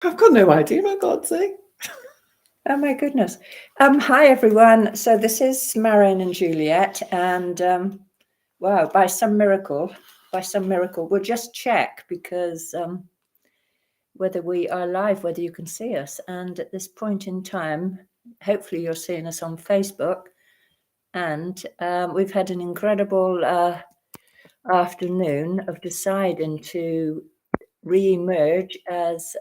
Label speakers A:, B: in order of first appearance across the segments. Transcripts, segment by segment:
A: I've got no idea, I can't say.
B: Oh my goodness. Hi everyone. So this is Marion and Juliet, and wow, by some miracle, we'll just check because whether we are live, whether you can see us. And at this point in time, hopefully you're seeing us on Facebook. And we've had an incredible afternoon of deciding to re-emerge as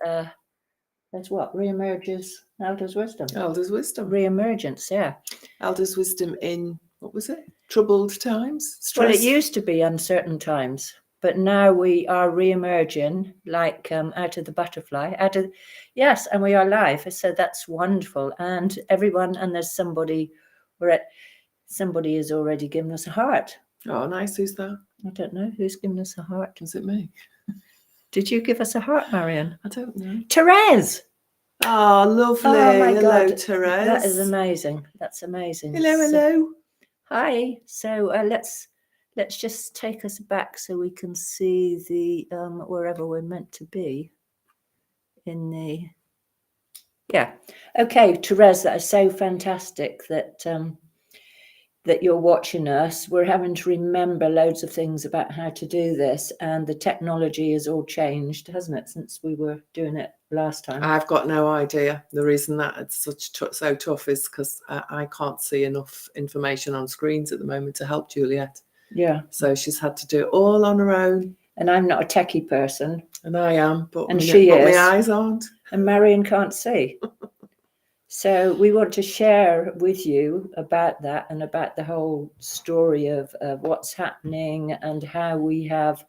B: what? Re-emerges Elder's Wisdom.
A: Elder's wisdom.
B: Re-emergence, yeah.
A: Elder's wisdom in, what was it? Troubled times?
B: Well,
A: Stress?
B: it used to be uncertain times, but now we are re-emerging like out of the butterfly, yes, and we are live. So that's wonderful. And everyone, and there's somebody, somebody has already given us a heart.
A: Oh, nice. Who's that?
B: I don't know who's given us a heart.
A: Is it me?
B: Did you give us a heart, Marion?
A: I don't know.
B: Therese!
A: Oh, lovely.
B: Oh my
A: Hello,
B: God.
A: Therese.
B: That is amazing. That's amazing.
A: Hello.
B: Hi. So let's just take us back so we can see the wherever we're meant to be in the okay, Therese, that is so fantastic that that you're watching us. We're having to remember loads of things about how to do this, and the technology has all changed, hasn't it, since we were doing it last time?
A: I've got no idea. The reason that it's so tough is because I can't see enough information on screens at the moment to help Juliet.
B: Yeah.
A: So she's had to do it all on her own.
B: And I'm not a techie person.
A: And I am, but
B: she is.
A: My eyes aren't.
B: And Marion can't see. So we want to share with you about that and about the whole story of what's happening and how we have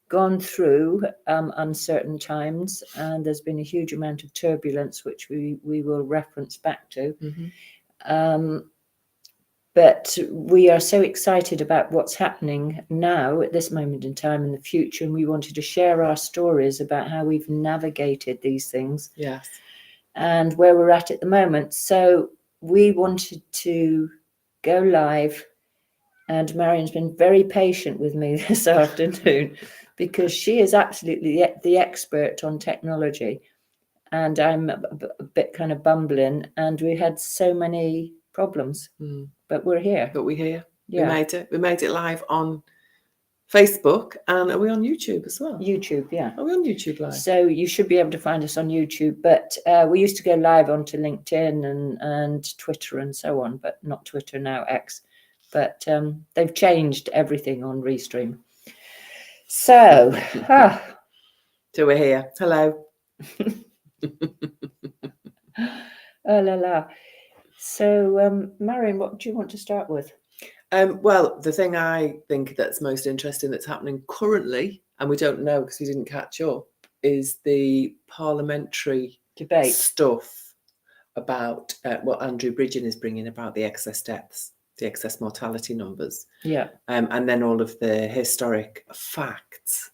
B: gone through uncertain times, and there's been a huge amount of turbulence, which we will reference back to.
A: Mm-hmm.
B: But we are so excited about what's happening now at this moment in time in the future, and we wanted to share our stories about how we've navigated these things.
A: Yes.
B: And where we're at the moment. So we wanted to go live, and Marion's been very patient with me this afternoon because she is absolutely the expert on technology, and I'm a bit kind of bumbling, and we had so many problems, but we're here.
A: But we're here.
B: Yeah.
A: We made it live on Facebook, and are we on YouTube as well?
B: YouTube, yeah.
A: Are we on YouTube live?
B: So you should be able to find us on YouTube, but we used to go live onto LinkedIn and Twitter and so on, but not Twitter now, X. But they've changed everything on Restream. So,
A: So we're here. Hello.
B: Oh la la. So, Marion, what do you want to start with?
A: Well, the thing I think that's most interesting that's happening currently, and we don't know because we didn't catch up, is the parliamentary
B: debate
A: stuff about what Andrew Bridgen is bringing about the excess deaths, the excess mortality numbers.
B: Yeah.
A: And then all of the historic facts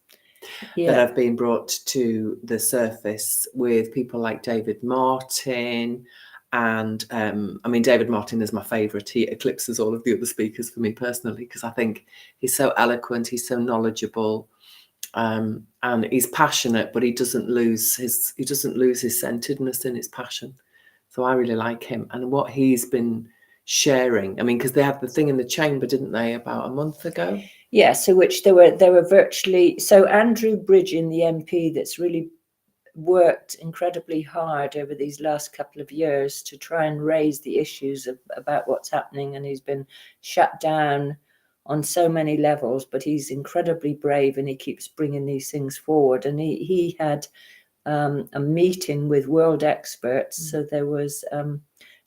A: that have been brought to the surface with people like David Martin. And I mean, David Martin is my favourite. He eclipses all of the other speakers for me personally because I think he's so eloquent, he's so knowledgeable, and he's passionate, but he doesn't lose his centeredness in his passion. So I really like him and what he's been sharing. I mean, because they had the thing in the chamber, didn't they, about a month ago?
B: Yeah. So which there were virtually. So Andrew Bridgen, the MP, that's really worked incredibly hard over these last couple of years to try and raise the issues about what's happening, and he's been shut down on so many levels, but he's incredibly brave and he keeps bringing these things forward. And he had a meeting with world experts. So there was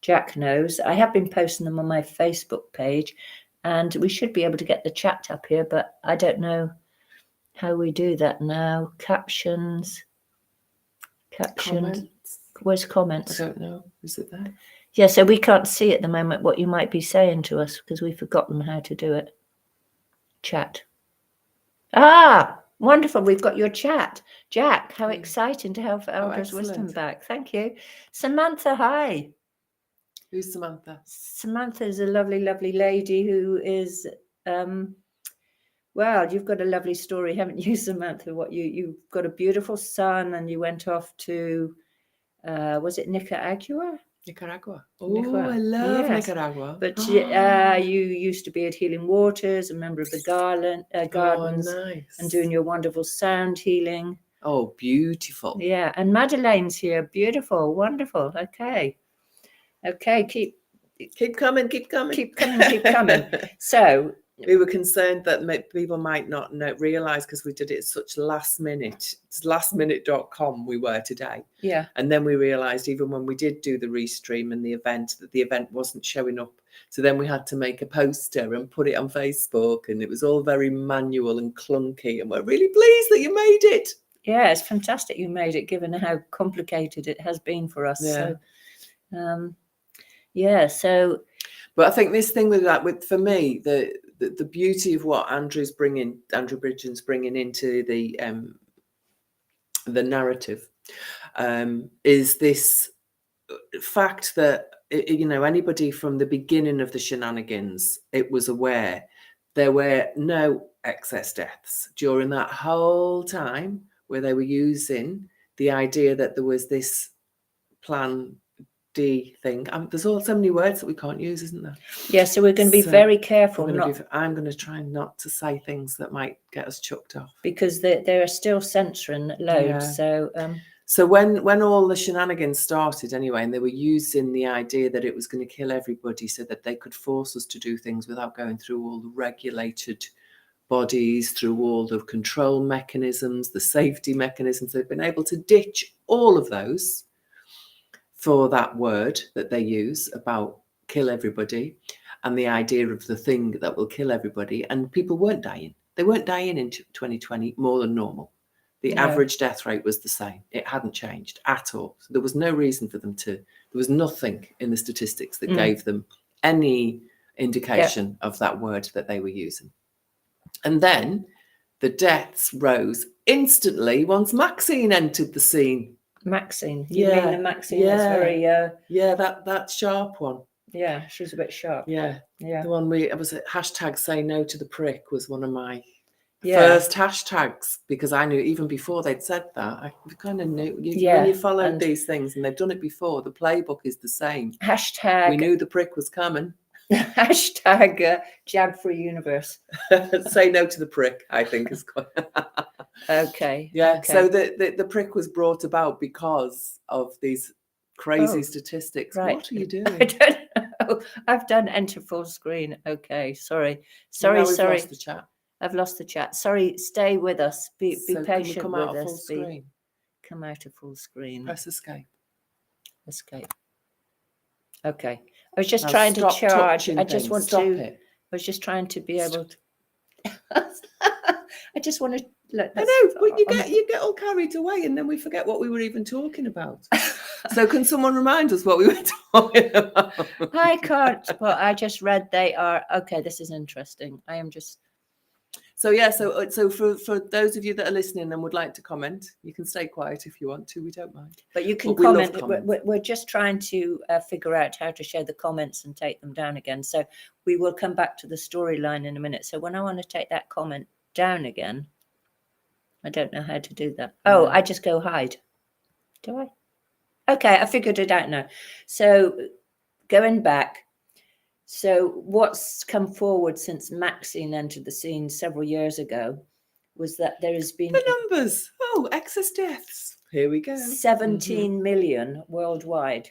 B: Jack knows. I have been posting them on my Facebook page, and we should be able to get the chat up here, but I don't know how we do that now. Captions. Where's comments?
A: I don't know. Is it there?
B: Yeah, so we can't see at the moment what you might be saying to us because we've forgotten how to do it. Chat. Ah, wonderful. We've got your chat. Jack, how exciting to have Elder's Wisdom back. Thank you. Samantha, hi.
A: Who's Samantha?
B: Samantha is a lovely, lovely lady who is Well, you've got a lovely story, haven't you, Samantha? You've got a beautiful son, and you went off to, was it Nicaragua?
A: Nicaragua. Oh, I love Nicaragua.
B: But you used to be at Healing Waters, a member of the Gardens,
A: nice.
B: and doing your wonderful sound healing.
A: Oh, beautiful.
B: Yeah, and Madeleine's here. Beautiful, wonderful. Okay, keep coming. So
A: we were concerned that people might not realize, because we did it such last minute. It's lastminute.com we were today.
B: Yeah.
A: And then we realized, even when we did do the restream and the event, that the event wasn't showing up. So then we had to make a poster and put it on Facebook, and it was all very manual and clunky, and we're really pleased that you made it.
B: Yeah, it's fantastic you made it, given how complicated it has been for us.
A: Yeah.
B: So
A: but I think this thing with that, for me, the beauty of what Andrew Bridgen's bringing into the narrative is this fact that, anybody from the beginning of the shenanigans, it was aware there were no excess deaths during that whole time, where they were using the idea that there was this plan D thing. There's so many words that we can't use, isn't there?
B: Yeah, so we're going to be very careful.
A: I'm going to try not to say things that might get us chucked off,
B: because they are still censoring loads.
A: Yeah. So when all the shenanigans started anyway, and they were using the idea that it was going to kill everybody so that they could force us to do things without going through all the regulated bodies, through all the control mechanisms, the safety mechanisms, they've been able to ditch all of those for that word that they use about kill everybody, and the idea of the thing that will kill everybody. And people weren't dying. They weren't dying in 2020 more than normal. The average death rate was the same. It hadn't changed at all. So there was no reason for them to, there was nothing in the statistics that gave them any indication of that word that they were using. And then the deaths rose instantly once Maxine entered the scene.
B: Maxine? You mean the Maxine is very...
A: that sharp one.
B: Yeah, she's a bit sharp.
A: Yeah. The one was a hashtag say no to the prick was one of my first hashtags, because I knew even before they'd said that, I kind of knew when you followed these things and they've done it before, the playbook is the same.
B: Hashtag...
A: We knew the prick was coming.
B: Hashtag jab-free universe.
A: Say no to the prick, I think is quite...
B: Okay.
A: Yeah.
B: Okay.
A: So the prick was brought about because of these crazy statistics.
B: Right.
A: What are you doing?
B: I don't know. I've done enter full screen. Okay. Sorry.
A: We've lost the chat.
B: I've lost the chat. Sorry. Stay with us. Be patient
A: come
B: with
A: out
B: us.
A: Of full screen?
B: Come out of full screen.
A: Press escape.
B: Escape. Okay. I was just trying to charge. I just want to. I was just trying to be able to. I just want to. Look,
A: I know, but you get all carried away, and then we forget what we were even talking about. So can someone remind us what we were talking about?
B: I can't, but I just read they are okay. This is interesting. I am just.
A: So yeah, so for those of you that are listening and would like to comment, you can stay quiet if you want to. We don't mind.
B: But you can comment. We're just trying to figure out how to share the comments and take them down again. So we will come back to the storyline in a minute. So when I want to take that comment down again, I don't know how to do that. Oh, I just go hide. Do I? Okay, I figured it out now. So going back. So what's come forward since Maxine entered the scene several years ago was that there has been...
A: The numbers. Oh, excess deaths. Here we go.
B: 17 million worldwide.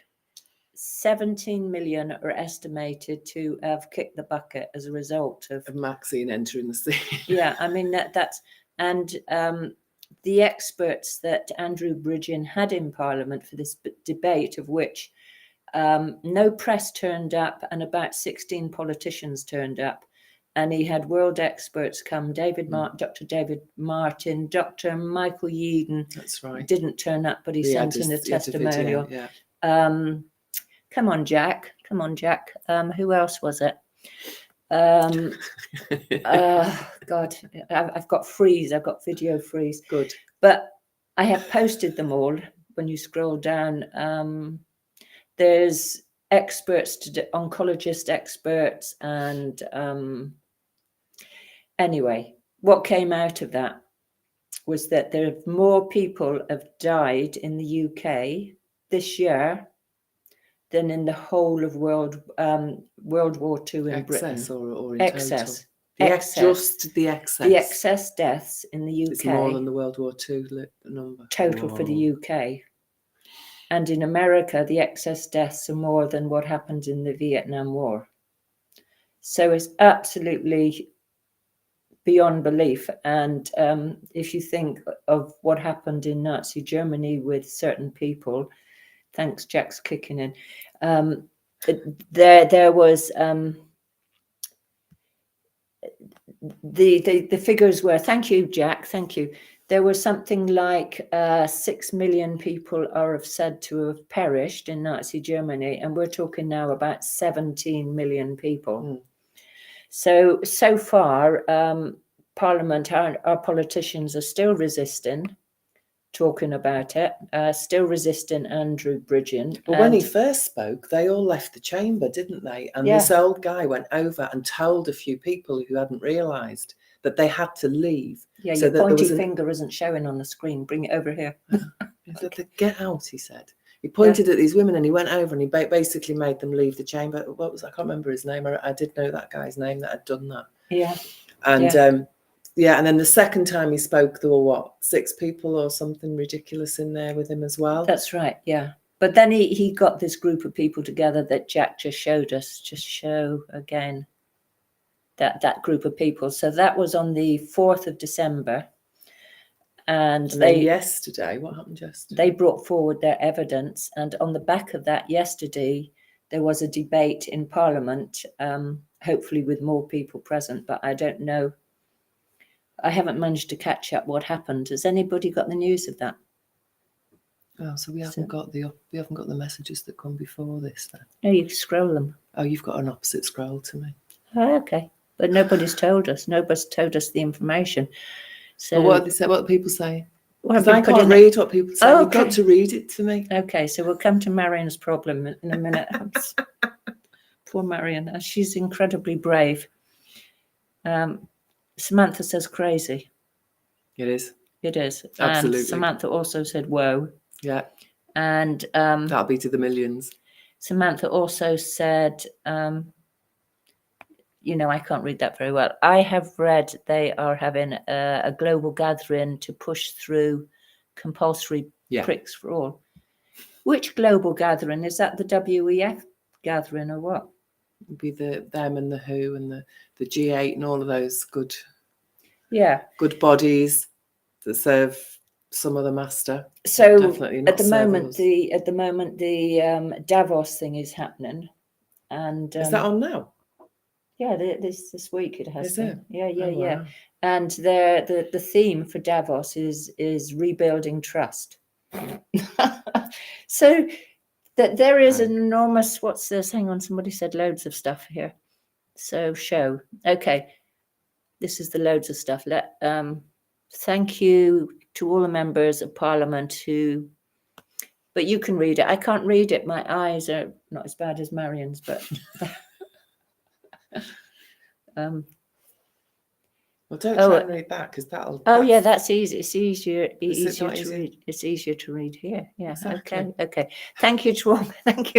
B: 17 million are estimated to have kicked the bucket as a result of
A: Maxine entering the scene.
B: Yeah, I mean, that's... And the experts that Andrew Bridgen had in Parliament for this debate, of which... no press turned up and about 16 politicians turned up, and he had world experts come. Dr. David Martin, Dr. Michael Yeadon.
A: That's right.
B: Didn't turn up, but he sent in a testimonial.
A: Yeah.
B: Come on, Jack. Who else was it? God, I've got freeze. I've got video freeze.
A: Good.
B: But I have posted them all. When you scroll down, there's experts, oncologist experts, and anyway, what came out of that was that there are more people have died in the UK this year than in the whole of World War II in Britain.
A: Or in
B: Excess.
A: Total?
B: Just
A: the excess.
B: The excess deaths in the UK.
A: It's more than the World War II number.
B: Total for the UK. And in America, the excess deaths are more than what happened in the Vietnam War. So it's absolutely beyond belief. And if you think of what happened in Nazi Germany with certain people, thanks, Jack's kicking in. There was the figures were, thank you, Jack, thank you. There was something like 6 million people are said to have perished in Nazi Germany, and we're talking now about 17 million people. So far, Parliament, our politicians are still resisting talking about it, still resisting Andrew Bridgen.
A: Well, when he first spoke, they all left the chamber, didn't they? And this old guy went over and told a few people who hadn't realised that they had to leave.
B: Yeah, so your pointy finger isn't showing on the screen. Bring it over here.
A: Get out, he said. He pointed at these women and he went over and he basically made them leave the chamber. What was, I can't remember his name. I did know that guy's name that had done that.
B: Yeah.
A: And and then the second time he spoke, there were 6 people or something ridiculous in there with him as well.
B: That's right, yeah. But then he got this group of people together that Jack just showed us. Just show again that group of people. So that was on the 4th of December. And
A: then yesterday, what happened yesterday?
B: They brought forward their evidence. And on the back of that yesterday, there was a debate in Parliament, hopefully with more people present, but I don't know. I haven't managed to catch up what happened. Has anybody got the news of that?
A: Oh, so we haven't got the messages that come before this then.
B: No, you scroll them.
A: Oh, you've got an opposite scroll to me.
B: Oh, okay. But nobody's told us. Nobody's told us the information. So
A: what they say? What people say?
B: Well,
A: I can't read what people say. You've got to read it to me.
B: Okay, so we'll come to Marion's problem in a minute. Poor Marion. She's incredibly brave. Samantha says crazy.
A: It is.
B: It is.
A: Absolutely.
B: And Samantha also said whoa.
A: Yeah.
B: And
A: that'll be to the millions.
B: Samantha also said, I can't read that very well. I have read they are having a global gathering to push through compulsory pricks for all. Which global gathering? Is that the WEF gathering or what?
A: It'd be them and the WHO and the G8 and all of those good bodies that serve some other master.
B: So definitely not at the moment the Davos thing is happening, and
A: is that on now?
B: Yeah, this week it has.
A: Is it?
B: Yeah. Wow. And the theme for Davos is rebuilding trust. So that there is an enormous. What's this? Hang on, somebody said loads of stuff here. So show. Okay, this is the loads of stuff. Thank you to all the members of Parliament who. But you can read it. I can't read it. My eyes are not as bad as Marion's, but.
A: Well, don't try and read that because that'll.
B: Yeah, that's easy. It's easier to read. It's easier to read here. Yeah. Exactly. Okay. Thank you,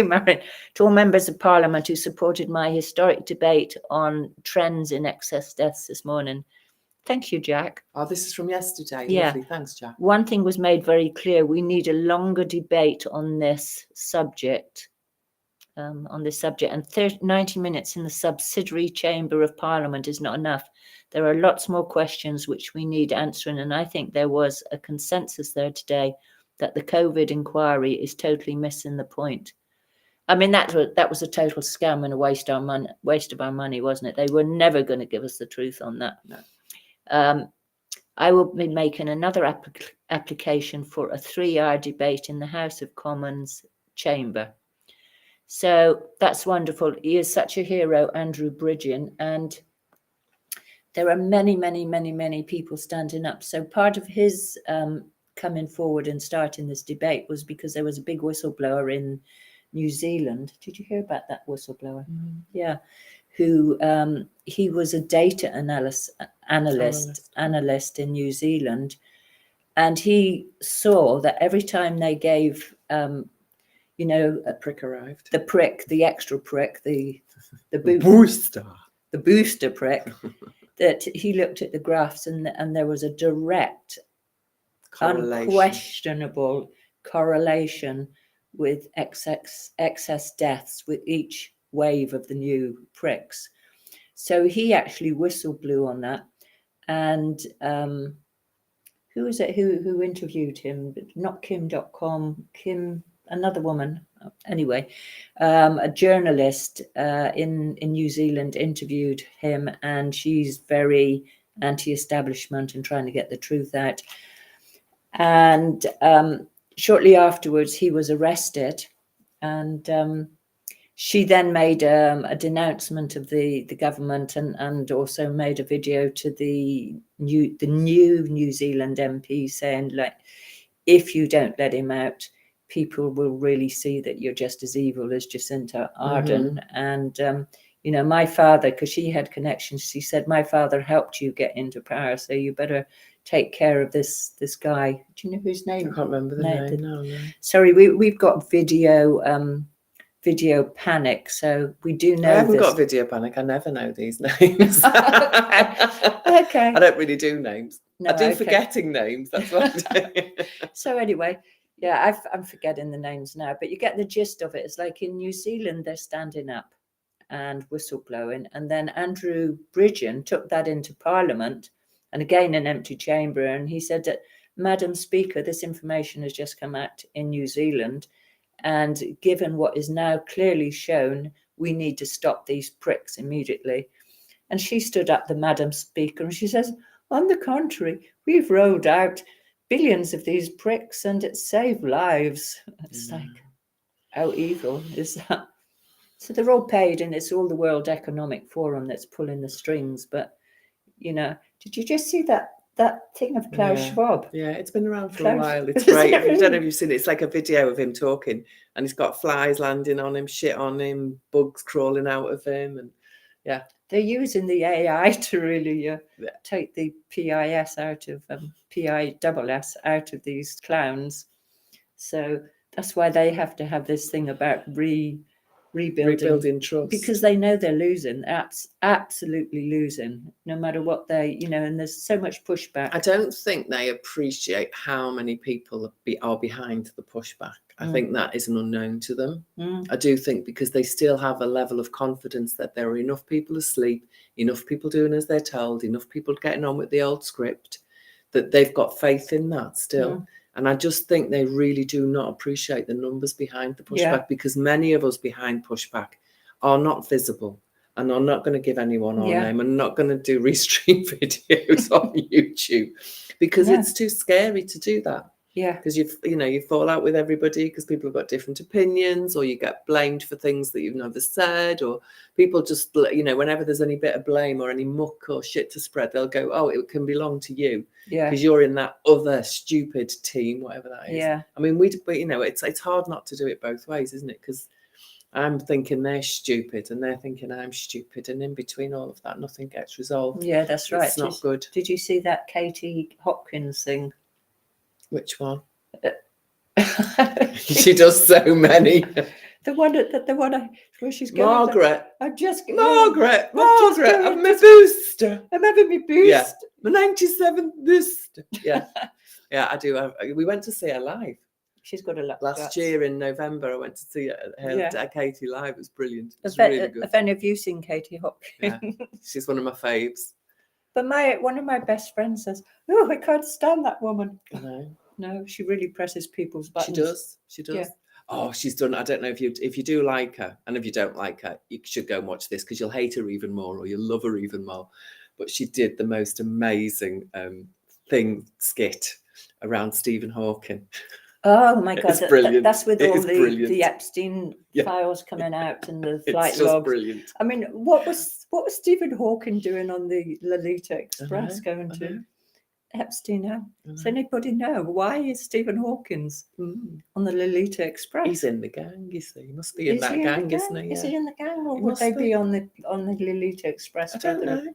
B: Marion, to all members of Parliament who supported my historic debate on trends in excess deaths this morning. Thank you, Jack.
A: Oh, this is from yesterday.
B: Yeah.
A: Lovely. Thanks, Jack.
B: One thing was made very clear: we need a longer debate on this subject. And 90 minutes in the subsidiary chamber of Parliament is not enough. There are lots more questions which we need answering, and I think there was a consensus there today that the COVID inquiry is totally missing the point. I mean, that was a total scam and a waste of our money, wasn't it? They were never going to give us the truth on that.
A: No.
B: I will be making another application for a 3-hour debate in the House of Commons chamber. So that's wonderful. He is such a hero, Andrew Bridgen, and there are many, many, many, many people standing up. So part of his coming forward and starting this debate was because there was a big whistleblower in New Zealand. Did you hear about that whistleblower?
A: Mm.
B: Yeah. who he was a data analyst in New Zealand, and he saw that every time they gave
A: a prick arrived,
B: the extra prick, the booster prick, that he looked at the graphs and there was a direct, unquestionable correlation with excess deaths with each wave of the new pricks. So he actually whistle blew on that. And who was it who interviewed him? Not Kim.com, another woman. Anyway, a journalist in New Zealand interviewed him, and she's very anti-establishment and trying to get the truth out. And shortly afterwards, he was arrested, and she then made a denouncement of the government, and also made a video to the new New Zealand MP saying, like, if you don't let him out, people will really see that you're just as evil as Jacinta Ardern. And my father, because she had connections, she said, my father helped you get into power, so you better take care of this guy. Do you know his name?
A: I can't remember the name. No.
B: Sorry, we've got video panic, so we do know.
A: I haven't got video panic. I never know these names.
B: Okay.
A: I don't really do names.
B: No,
A: I do forgetting names. That's what I do.
B: So anyway, yeah, I'm forgetting the names now, but you get the gist of it. It's like in New Zealand, they're standing up and whistleblowing, and then Andrew Bridgen took that into Parliament, and again an empty chamber, and he said that, Madam Speaker, this information has just come out in New Zealand, and given what is now clearly shown, we need to stop these pricks immediately. And she stood up, the Madam Speaker, and she says, on the contrary, we've rolled out billions of these pricks and it saved lives. It's like, how evil is that? So they're all paid, and it's all the World Economic Forum that's pulling the strings. But, did you just see that thing of Klaus Schwab?
A: Yeah, it's been around for a while. It's great. I don't know if you've seen it. It's like a video of him talking, and he's got flies landing on him, shit on him, bugs crawling out of him, and yeah.
B: They're using the AI to really take the PIS out of PISS out of these clowns. So that's why they have to have this thing about rebuilding trust, because they know they're losing. That's absolutely losing, no matter what they, and there's so much pushback.
A: I don't think they appreciate how many people are behind the pushback. I think that is an unknown to them. I do think, because they still have a level of confidence that there are enough people asleep, enough people doing as they're told, enough people getting on with the old script, that they've got faith in that still. And I just think they really do not appreciate the numbers behind the pushback, because many of us behind pushback are not visible and are not going to give anyone our name, and not going to do restream videos on YouTube, because it's too scary to do that.
B: Yeah,
A: because you fall out with everybody because people have got different opinions, or you get blamed for things that you've never said, or people just, whenever there's any bit of blame or any muck or shit to spread, they'll go, oh, it can belong to you, because you're in that other stupid team, whatever that is.
B: Yeah,
A: I mean, it's hard not to do it both ways, isn't it? Because I'm thinking they're stupid and they're thinking I'm stupid, and in between all of that, nothing gets resolved.
B: Yeah, that's right.
A: It's not good.
B: Did you see that Katie Hopkins thing?
A: Which one? She does so many.
B: The one where she's going.
A: Margaret.
B: I'm just
A: Margaret. I'm my booster.
B: I'm having my boost.
A: Yeah, my 97th booster. Yeah, yeah, I do. We went to see her live.
B: She's got a lot.
A: Last year in November, I went to see her Katie live. It was brilliant. It was really good.
B: Have any of you seen Katie Hopkins?
A: Yeah, she's one of my faves.
B: But one of my best friends says, "Oh, I can't stand that woman."
A: I know.
B: No, she really presses people's buttons.
A: She does.
B: Yeah.
A: Oh, she's done. I don't know if you do like her, and if you don't like her, you should go and watch this, because you'll hate her even more, or you'll love her even more. But she did the most amazing skit around Stephen Hawking.
B: Oh my God,
A: it's brilliant.
B: That's with all the Epstein files coming out and the flight
A: it's just
B: logs.
A: Brilliant.
B: I mean, what was Stephen Hawking doing on the Lolita Express going to? Epstein, huh? Does anybody know why is Stephen Hawkins on the Lolita Express?
A: He's in the gang, you see. He must be in that gang, isn't he?
B: Is he in the gang, or
A: He
B: would
A: must
B: they
A: be.
B: be on the Lolita Express?
A: I don't know.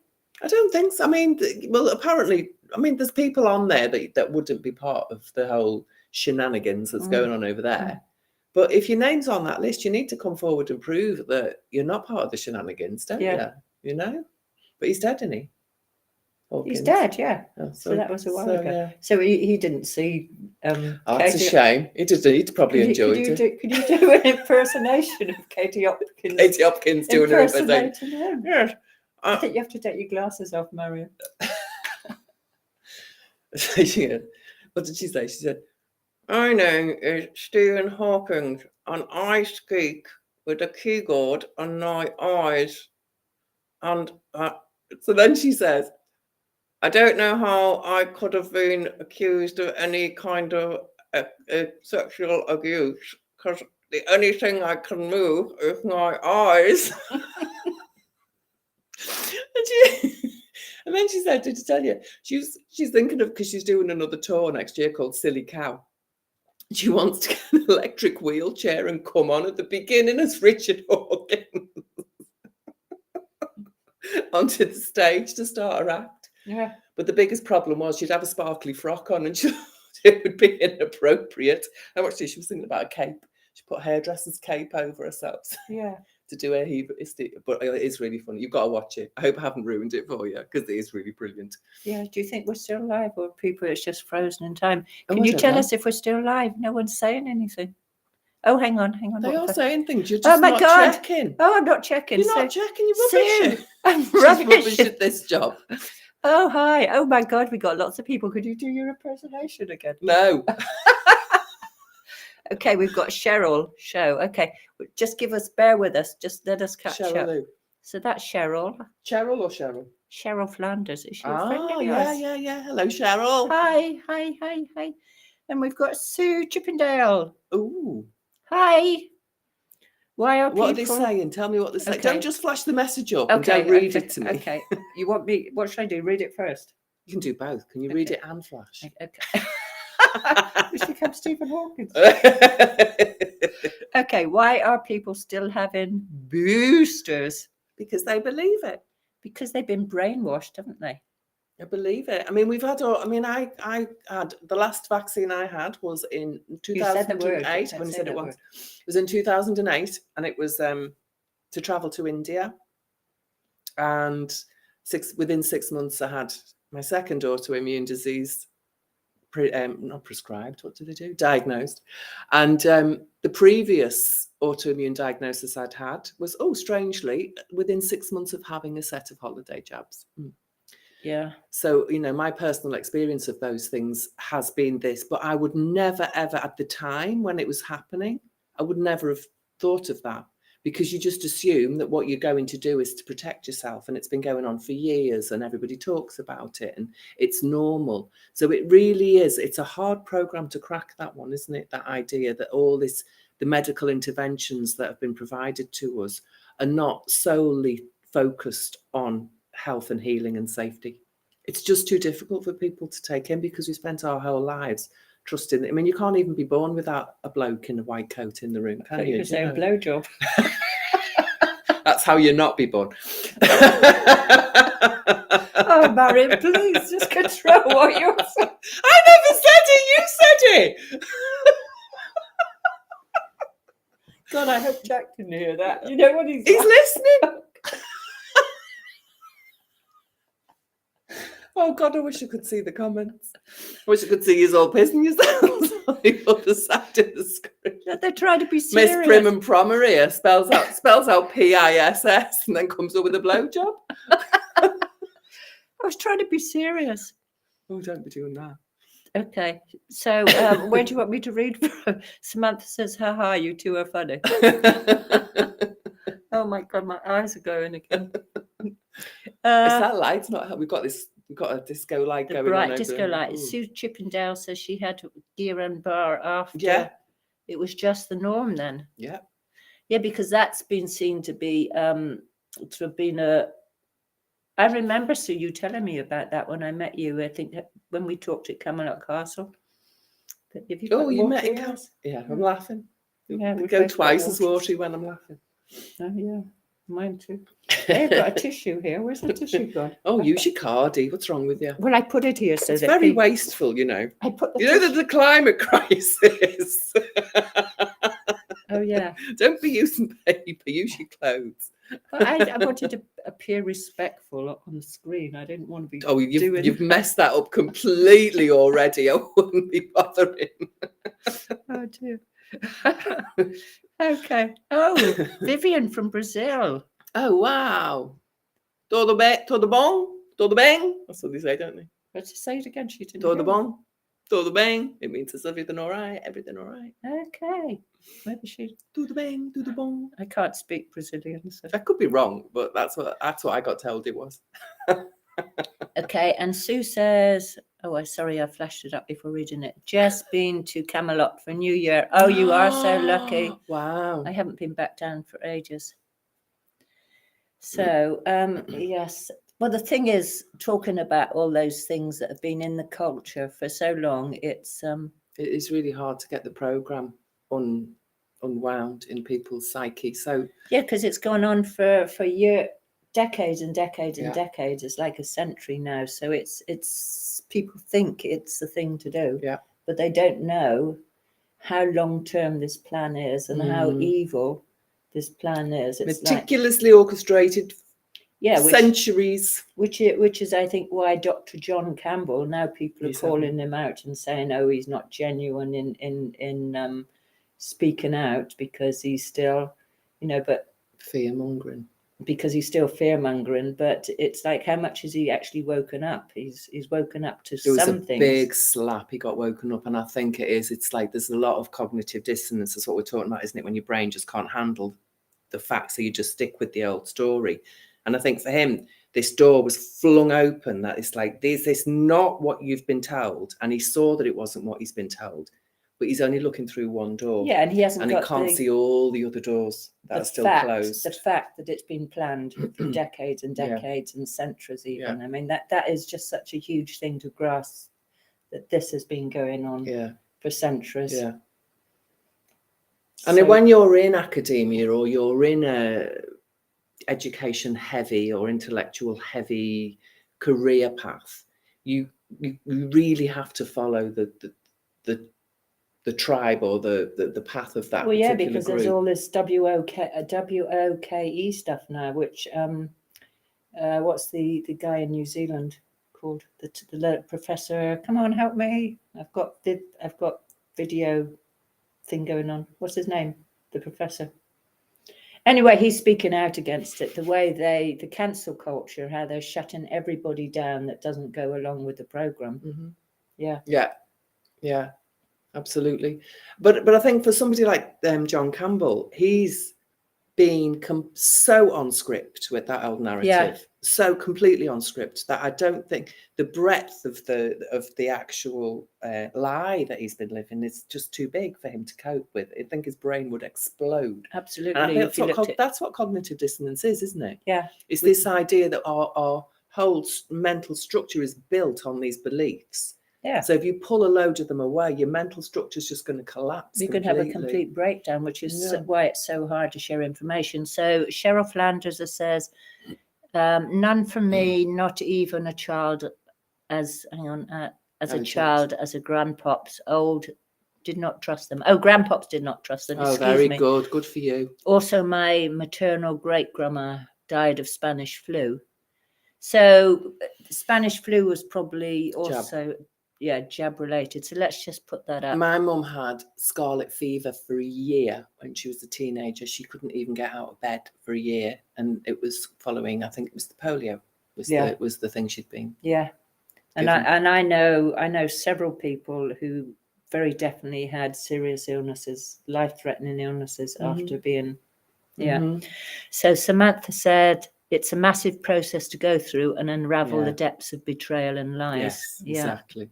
A: I don't think so. I mean, well, apparently, I mean, there's people on there that wouldn't be part of the whole shenanigans that's going on over there. But if your name's on that list, you need to come forward and prove that you're not part of the shenanigans, don't you? You know? But he's dead, isn't he? Hawkins.
B: He's dead, yeah.
A: Oh,
B: so that was a while ago.
A: Yeah.
B: So he didn't see.
A: That's a shame. He'd probably enjoyed it.
B: Could you do an impersonation of Katie Hopkins?
A: Katie Hopkins doing an impersonation.
B: Him.
A: Yes.
B: I think you have to take your glasses off, Marion.
A: What did she say? She said, "My name is Stephen Hawkins, and I speak with a keyboard on my eyes." And so then she says, "I don't know how I could have been accused of any kind of sexual abuse, because the only thing I can move is my eyes." And then she said, "Did I tell you?" She's thinking of, because she's doing another tour next year called Silly Cow. She wants to get an electric wheelchair and come on at the beginning as Richard Hawkins onto the stage to start her act.
B: Yeah.
A: But the biggest problem was she'd have a sparkly frock on, and it would be inappropriate. And actually, she was thinking about a cape. She put a hairdresser's cape over herself.
B: Yeah.
A: To do a but it is really funny. You've got to watch it. I hope I haven't ruined it for you, because it is really brilliant.
B: Yeah. Do you think we're still alive, or people it's just frozen in time? Can you tell us if we're still alive? No one's saying anything. Oh, hang on.
A: They are saying things. You're just not checking.
B: Oh, I'm not checking.
A: You're not checking. You're rubbish.
B: I'm
A: rubbish at this job.
B: Oh, hi. Oh, my God. We got lots of people. Could you do your impersonation again?
A: No.
B: Okay, we've got Cheryl Show. Okay, just bear with us. Just let us catch up.
A: Who?
B: So that's Cheryl.
A: Cheryl or Cheryl?
B: Cheryl Flanders. Is she a friend of
A: yours?
B: yours?
A: Yeah. Hello, Cheryl.
B: Hi. And we've got Sue Chippendale.
A: Ooh.
B: Hi. What
A: are they saying? Tell me what they're saying.
B: Okay.
A: Don't just flash the message up and don't read it to me.
B: Okay. You want me? What should I do? Read it first.
A: You can do both. Can you read it and flash?
B: Okay. Which becomes Stephen Hawkins. Okay, why are people still having boosters?
A: Because they believe it.
B: Because they've been brainwashed, haven't they?
A: I believe it. I mean, I had the last vaccine I had was in 2008. When you said it was. It was in 2008, and it was to travel to India. And within 6 months, I had my second autoimmune disease. Not prescribed. What do they do? Diagnosed. And the previous autoimmune diagnosis I'd had was, strangely, within 6 months of having a set of holiday jabs.
B: Yeah.
A: So, my personal experience of those things has been this, but I would never, ever at the time when it was happening, I would never have thought of that, because you just assume that what you're going to do is to protect yourself. And it's been going on for years and everybody talks about it and it's normal. So it really is. It's a hard program to crack, that one, isn't it? That idea that the medical interventions that have been provided to us are not solely focused on health and healing and safety. It's just too difficult for people to take in, because we spent our whole lives trusting. I mean, you can't even be born without a bloke in a white coat in the room, can you?
B: You could say a blowjob.
A: That's how you not be born.
B: Oh, Marion, please just control what you're saying.
A: I never said it. You said it.
B: God, I hope Jack can hear that. You know what he's
A: listening. Oh God, I wish I could see the comments. I wish I could see you all pissing yourselves on the other side of the screen.
B: They're trying to be serious.
A: Miss Prim and Promeria spells out PISS and then comes up with a blowjob.
B: I was trying to be serious.
A: Oh, don't be doing that.
B: Okay, so where do you want me to read from? Samantha says, haha, you two are funny. Oh my God, my eyes are going again.
A: It's that light's not. We've got a disco light going on.
B: Bright disco light. Sue Chippendale says she had Guillain-Barré after.
A: Yeah.
B: It was just the norm then.
A: Yeah.
B: Yeah, because that's been seen to be to have been a I remember, Sue, you telling me about that when I met you. I think when we talked at Camelot Castle. Have you got
A: you met
B: watery
A: in
B: eyes?
A: Yeah, I'm laughing.
B: Yeah, we
A: go
B: both got
A: twice as
B: watery.
A: watery when I'm laughing.
B: Oh, yeah, mine too. I've got a tissue here. Where's the tissue gone?
A: Oh, use your cardi. What's wrong with you?
B: Well, I put it here so
A: It's
B: that
A: very wasteful, you know.
B: I put the
A: You know
B: tissue.
A: the climate crisis.
B: Oh, yeah.
A: Don't be using paper. Use your clothes.
B: Well, I wanted to appear respectful on the screen. I didn't want to be doing...
A: You've messed that up completely already. I wouldn't be bothering.
B: Oh, dear. Okay. Oh, Vivian from Brazil.
A: Oh, wow. Todo bem? Todo bom? Todo bem? That's what they say, don't they?
B: Let's say it again. She didn't
A: Todo
B: hear
A: bom? Todo bem? It means is everything all right? Everything all right?
B: Okay. Maybe she...
A: Tudo bem? Tudo bom?
B: I can't speak Brazilian. So.
A: I could be wrong, but that's what I got told it was.
B: Okay, and Sue says, oh, sorry, I flashed it up before reading it. Just been to Camelot for New Year. Oh, you are so lucky.
A: Wow.
B: I haven't been back down for ages. So, yes. Well, the thing is, talking about all those things that have been in the culture for so long, it
A: is really hard to get the programme unwound in people's psyche. So
B: yeah, because it's gone on for decades and decades and decades. It's like a century now. So it's people think it's the thing to do, but they don't know how long term this plan is and how evil this plan is. It's
A: meticulously orchestrated.
B: Yeah,
A: centuries.
B: Which is, I think, why Dr. John Campbell, now people are calling him out and saying, oh, he's not genuine in speaking out because he's still, but
A: fear-mongering.
B: Because he's still fear-mongering, but it's like, how much has he actually woken up? He's woken up to some things. It was a
A: big slap. He got woken up, and I think it's like there's a lot of cognitive dissonance. That's what we're talking about, isn't it? When your brain just can't handle the facts, so you just stick with the old story. And I think for him, this door was flung open, that it's like, this is not what you've been told. And he saw that it wasn't what he's been told, but he's only looking through one door.
B: Yeah, and he hasn't
A: he can't see all the other doors that are still closed.
B: The fact that it's been planned for decades and decades and centuries even. I mean, that is just such a huge thing to grasp, that this has been going on for centuries.
A: Yeah. And when you're in academia or you're in a education heavy or intellectual heavy career path, you really have to follow the tribe or the path of that.
B: Well, yeah, because there's all this WOKE stuff now, which what's the guy in New Zealand called, the professor? Come on, help me! I've got video thing going on. What's his name? The professor. Anyway, he's speaking out against it, the way the cancel culture, how they're shutting everybody down that doesn't go along with the program.
A: Yeah, absolutely. But I think for somebody like John Campbell, he's been so on script with that old narrative, so completely on script, that I don't think the breadth of the actual lie that he's been living is just too big for him to cope with. I think his brain would explode.
B: Absolutely.
A: And I think that's what cognitive dissonance is, isn't it?
B: Yeah.
A: It's this idea that our whole mental structure is built on these beliefs.
B: Yeah.
A: So if you pull a load of them away, your mental structure is just going to collapse.
B: You can have a complete breakdown, which is why it's so hard to share information. So Cheryl Flanders says, none for me, not even a child as a child, as a grandpops. Old did not trust them. Oh, grandpops did not trust them.
A: Oh, very good. Good for you.
B: Also, my maternal great-grandma died of Spanish flu. So Spanish flu was probably also... jab related. So let's just put that up.
A: My mum had scarlet fever for a year when she was a teenager. She couldn't even get out of bed for a year, and it was following, I think it was the polio was the thing she'd been. Yeah.
B: And I know several people who very definitely had serious illnesses, life-threatening illnesses after being So Samantha said, it's a massive process to go through and unravel the depths of betrayal and lies.
A: Yes, exactly.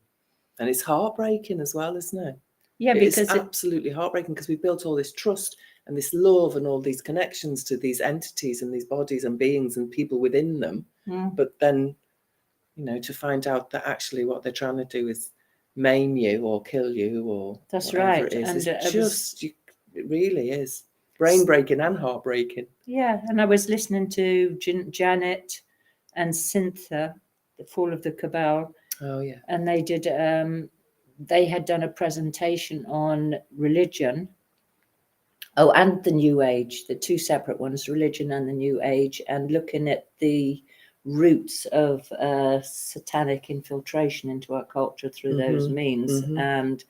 A: And it's heartbreaking as well, isn't it?
B: Yeah, because
A: it's absolutely heartbreaking, because we built all this trust and this love and all these connections to these entities and these bodies and beings and people within them. But then, you know, to find out that actually what they're trying to do is maim you or kill you or
B: That's
A: whatever
B: right.
A: it is.
B: And
A: It's just, it really is brain breaking and heartbreaking.
B: Yeah, and I was listening to Janet and Cynthia, The Fall of the Cabal.
A: Oh yeah.
B: And they did. They had done a presentation on religion. Oh, and the New Age, the two separate ones, religion and the New Age, and looking at the roots of satanic infiltration into our culture through those means. And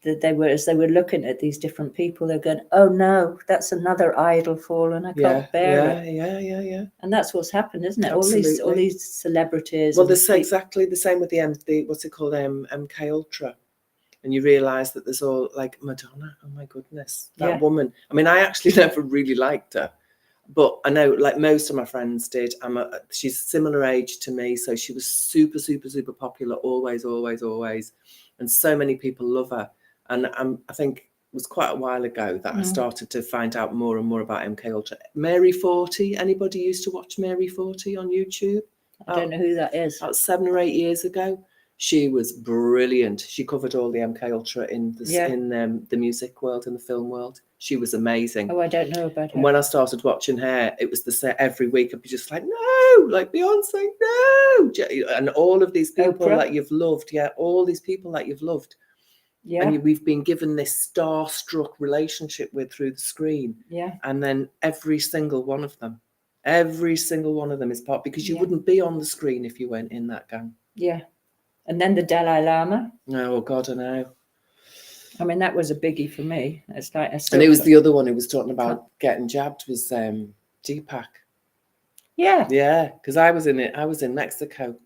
B: they were looking at these different people, they're going, oh no, that's another idol fallen. I can't bear it.
A: Yeah.
B: And that's what's happened, isn't it?
A: Absolutely.
B: All these celebrities.
A: Well, there's exactly the same with the what's it called, MK Ultra. And you realise that there's all like Madonna. Oh my goodness, that woman. I mean, I actually never really liked her, but I know like most of my friends did. She's similar age to me, so she was super, super, super popular, always. And so many people love her. And I think it was quite a while ago that I started to find out more and more about MK Ultra. Mary 40. Anybody used to watch Mary 40 on YouTube?
B: I don't know who that is.
A: About 7 or 8 years ago. She was brilliant. She covered all the MK Ultra in the music world and the film world. She was amazing.
B: Oh, I don't know about her.
A: And when I started watching her, it was every week I'd be just like, no, like Beyonce, no. And all of these people that you've loved, all these people that you've loved. Yeah. And we've been given this starstruck relationship with through the screen.
B: Yeah.
A: And then every single one of them is part, because you wouldn't be on the screen if you weren't in that gang.
B: Yeah. And then the Dalai Lama.
A: Oh, God, I know.
B: I mean, that was a biggie for me. It's like,
A: and it was the other one who was talking about getting jabbed was Deepak.
B: Yeah.
A: Yeah, because I was in Mexico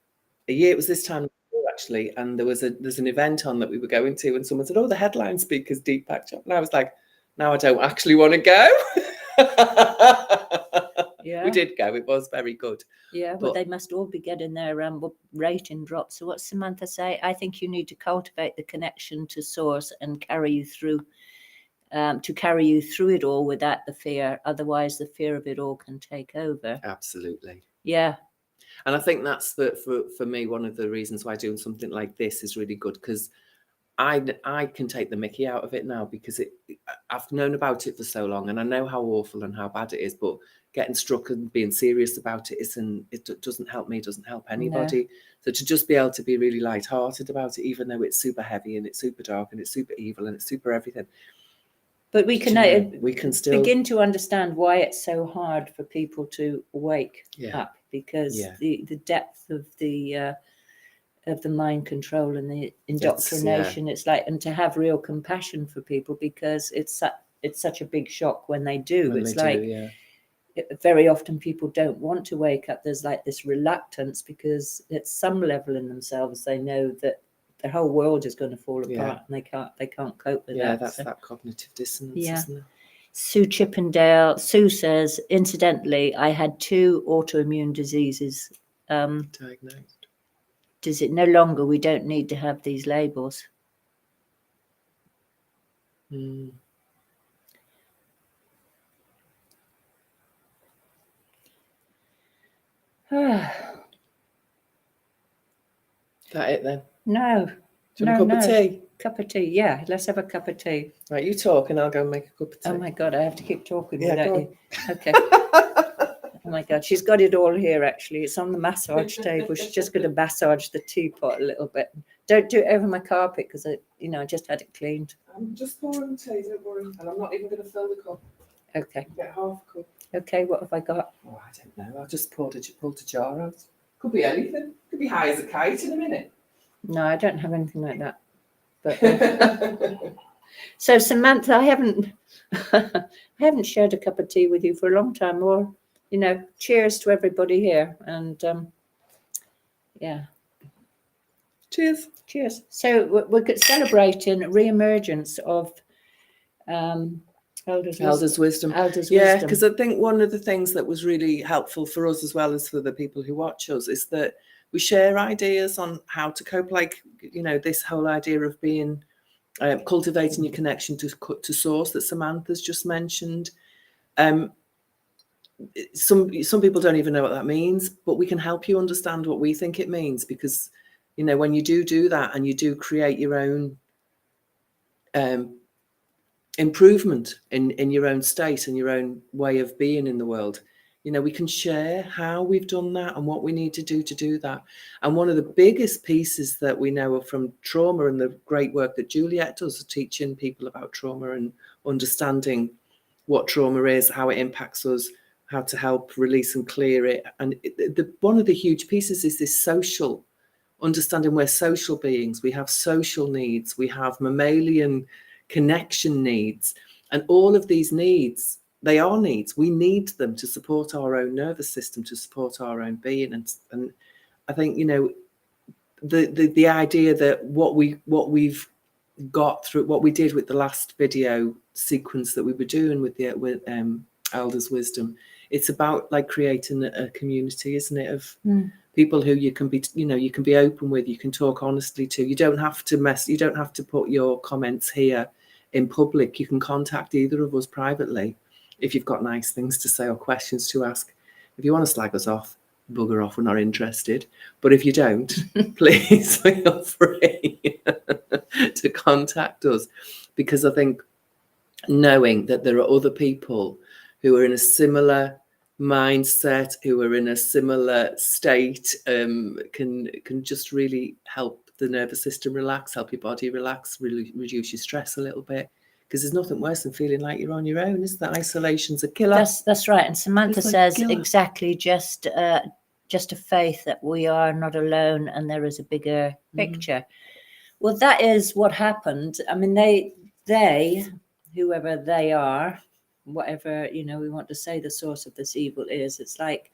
A: a year. It was this time actually, and there's an event on that we were going to, and someone said, "Oh, the headline speaker's Deepak Chopra," and I was like, "Now I don't actually want to go." Yeah, we did go. It was very good.
B: Yeah, but they must all be getting their rating dropped. So what's Samantha say? I think you need to cultivate the connection to source and carry you through it all without the fear. Otherwise, the fear of it all can take over.
A: Absolutely.
B: Yeah.
A: And I think that's for me one of the reasons why doing something like this is really good, because I can take the mickey out of it now, because I've known about it for so long and I know how awful and how bad it is, but getting struck and being serious about it doesn't help me, doesn't help anybody. No. So to just be able to be really lighthearted about it, even though it's super heavy and it's super dark and it's super evil and it's super everything.
B: But we can still begin to understand why it's so hard for people to wake up, because the depth of the mind control and the indoctrination, it's like, and to have real compassion for people, because it's such a big shock when they do. Very often people don't want to wake up. There's like this reluctance, because at some level in themselves they know that their whole world is going to fall apart and they can't cope with that.
A: Yeah, that's that cognitive dissonance, isn't it?
B: Sue Chippendale. Sue says, incidentally, I had 2 autoimmune diseases
A: diagnosed.
B: Does it no longer? We don't need to have these labels.
A: That it then?
B: No.
A: Do you want a cup of tea?
B: Cup of tea, yeah. Let's have a cup of tea.
A: Right, you talk and I'll go and make a cup of tea.
B: Oh my God, I have to keep talking without you. Okay. Oh my God, she's got it all here actually. It's on the massage table. She's just going to massage the teapot a little bit. Don't do it over my carpet, because I just had it cleaned.
A: I'm just pouring tea, don't worry. And I'm not even going to fill the cup.
B: Okay.
A: Get half a cup.
B: Okay, what have I got?
A: Oh, I don't know. I just pulled a jar out. Could be anything. Could be high as a kite in a minute.
B: No, I don't have anything like that. But so Samantha, I haven't shared a cup of tea with you for a long time. Or, cheers to everybody here. And
A: cheers.
B: Cheers. So we're celebrating re-emergence of Elders' wisdom.
A: Yeah, because I think one of the things that was really helpful for us, as well as for the people who watch us, is that we share ideas on how to cope, like, this whole idea of being, cultivating your connection to source that Samantha's just mentioned. some people don't even know what that means, but we can help you understand what we think it means, because, you know, when you do that and you do create your own improvement in your own state and your own way of being in the world, you know, we can share how we've done that and what we need to do that. And one of the biggest pieces that we know of from trauma, and the great work that Juliet does, teaching people about trauma and understanding what trauma is, how it impacts us, how to help release and clear it. And one of the huge pieces is this social understanding. We're social beings. We have social needs. We have mammalian connection needs. And all of these needs, they are needs. We need them to support our own nervous system, to support our own being. And I think, you know, the idea that what we've got through, what we did with the last video sequence that we were doing with Elders Wisdom, it's about like creating a community, isn't it, of people who you can be, you know, you can be open with, you can talk honestly to. You don't have to put your comments here in public. You can contact either of us privately if you've got nice things to say or questions to ask. If you want to slag us off, bugger off, we're not interested. But if you don't, please feel free to contact us, because I think knowing that there are other people who are in a similar mindset, who are in a similar state, can just really help the nervous system relax, help your body relax, really reduce your stress a little bit. Because there's nothing worse than feeling like you're on your own, is that? Isolation's a killer.
B: That's right. And Samantha says exactly, just a faith that we are not alone and there is a bigger picture. Well, that is what happened. I mean, they, whoever they are, whatever, you know, we want to say the source of this evil is, it's like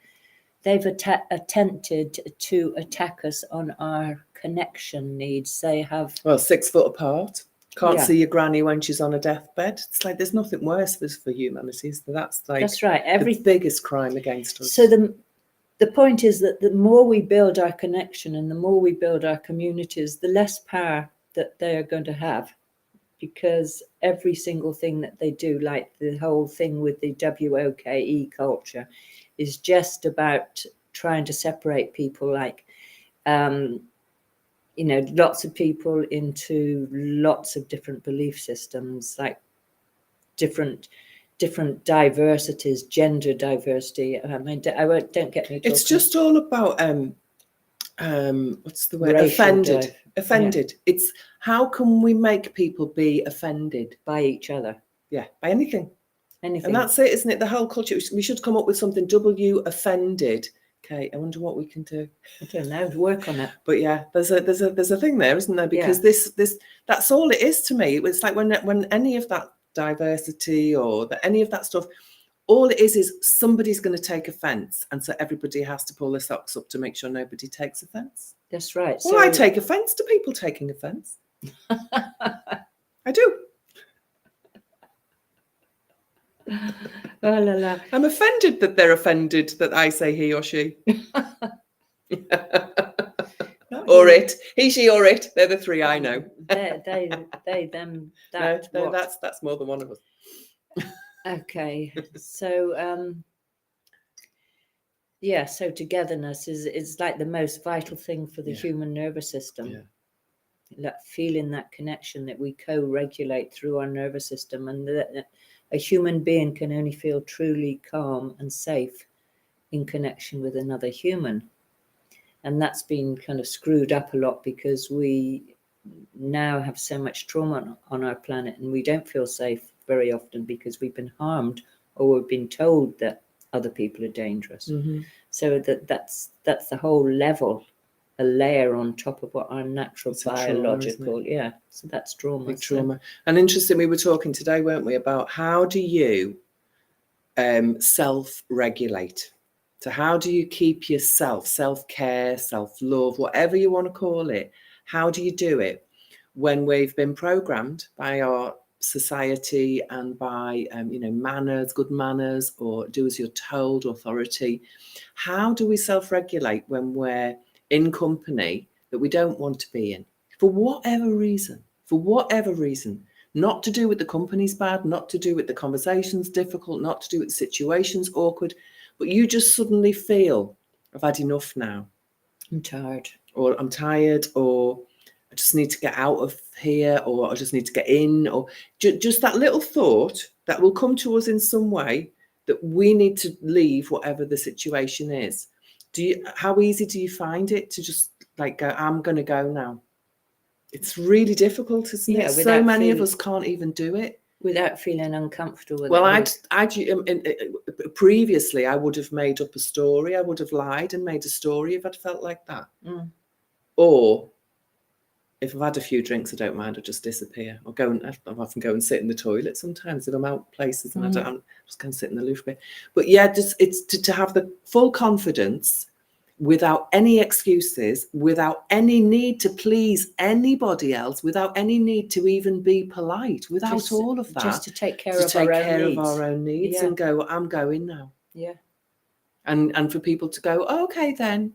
B: they've attempted to attack us on our connection needs. They have... Well,
A: 6 foot apart. Can't see your granny when she's on a deathbed. It's like there's nothing worse for humanity. So that's
B: right.
A: The biggest crime against us.
B: So the point is that the more we build our connection and the more we build our communities, the less power that they are going to have, because every single thing that they do, like the whole thing with the WOKE culture, is just about trying to separate people, like, you know, lots of people into lots of different belief systems, like different diversities, gender diversity. I mean, don't get me talking.
A: It's just all about what's the word? Offended. Yeah. It's how can we make people be offended
B: by each other?
A: Yeah, by anything.
B: And
A: that's it, isn't it? The whole culture. We should come up with something. offended. Okay, I wonder what we can do.
B: I don't know. Work on it.
A: But yeah, there's a thing there, isn't there? Because this that's all it is to me. It's like when any of that diversity or any of that stuff, all it is somebody's going to take offence, and so everybody has to pull their socks up to make sure nobody takes offence.
B: That's right.
A: Well, I take offence to people taking offence. I do.
B: Oh, la, la.
A: I'm offended that they're offended that I say he or she. Or it. He, she, or it. They're the three I know.
B: They, them, that.
A: No, that's more than one of us.
B: Okay. So yeah, so togetherness is like the most vital thing for the human nervous system.
A: Yeah.
B: Like feeling that connection that we co-regulate through our nervous system, and that a human being can only feel truly calm and safe in connection with another human. And that's been kind of screwed up a lot because we now have so much trauma on our planet, and we don't feel safe very often because we've been harmed or we've been told that other people are dangerous.
A: Mm-hmm.
B: So that's the whole level, a layer on top of what our natural biological,
A: trauma,
B: so that's trauma.
A: Big trauma. And interesting, we were talking today, weren't we, about how do you self-regulate? So how do you keep yourself, self-care, self-love, whatever you want to call it, how do you do it when we've been programmed by our society and by manners, good manners, or do as you're told, authority? How do we self-regulate when we're in company that we don't want to be in, for whatever reason? Not to do with the company's bad, not to do with the conversations difficult, not to do with the situations awkward, but you just suddenly feel, I've had enough now.
B: I'm tired.
A: Or I'm tired, or I just need to get out of here, or I just need to get in, or just that little thought that will come to us in some way that we need to leave whatever the situation is. How easy do you find it to just like go, I'm going to go now? It's really difficult, isn't it? So many of us can't even do it
B: without feeling uncomfortable with
A: well,
B: it.
A: Previously, I would have made up a story. I would have lied and made a story if I'd felt like that. Or if I've had a few drinks, I don't mind. I just disappear. I often go and sit in the toilet sometimes if I'm out places and I'm just going to sit in the loo for a bit. But yeah, it's to have the full confidence without any excuses, without any need to please anybody else, without any need to even be polite, without all of that.
B: Just to take care of our own needs
A: and go, I'm going now.
B: Yeah.
A: And for people to go, okay then.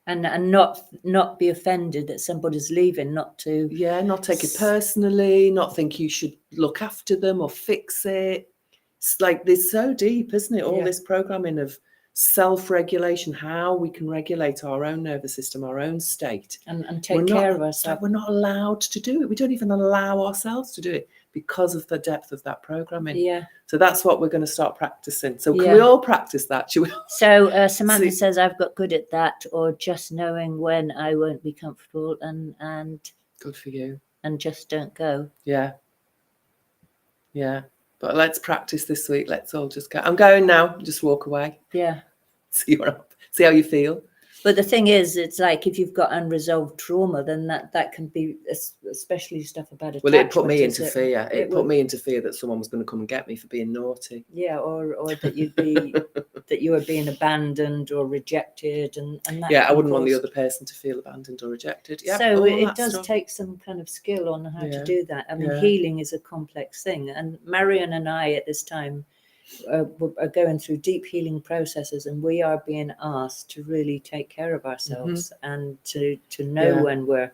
B: And not be offended that somebody's leaving, not
A: take it personally, not think you should look after them or fix it. It's like it's so deep, isn't it? All this programming of self-regulation, how we can regulate our own nervous system, our own state,
B: and take care of ourselves.
A: We're not allowed to do it. We don't even allow ourselves to do it because of the depth of that programming.
B: Yeah.
A: So that's what we're going to start practicing. So can we all practice that? Should we?
B: So Samantha says I've got good at that, or just knowing when I won't be comfortable, and
A: good for you.
B: And just don't go.
A: Yeah. But let's practice this week. Let's all just go. I'm going now. Just walk away.
B: Yeah.
A: See how you feel.
B: But the thing is, it's like if you've got unresolved trauma, then that can be, especially stuff about attachment.
A: Well, it put me into fear. It put me into fear that someone was going to come and get me for being naughty.
B: Yeah, or that you'd be that you were being abandoned or rejected, and that.
A: Yeah, I wouldn't want the other person to feel abandoned or rejected. Yeah.
B: So it does take some kind of skill on how to do that. I mean, healing is a complex thing, and Marion and I at this time are going through deep healing processes, and we are being asked to really take care of ourselves and to know when we're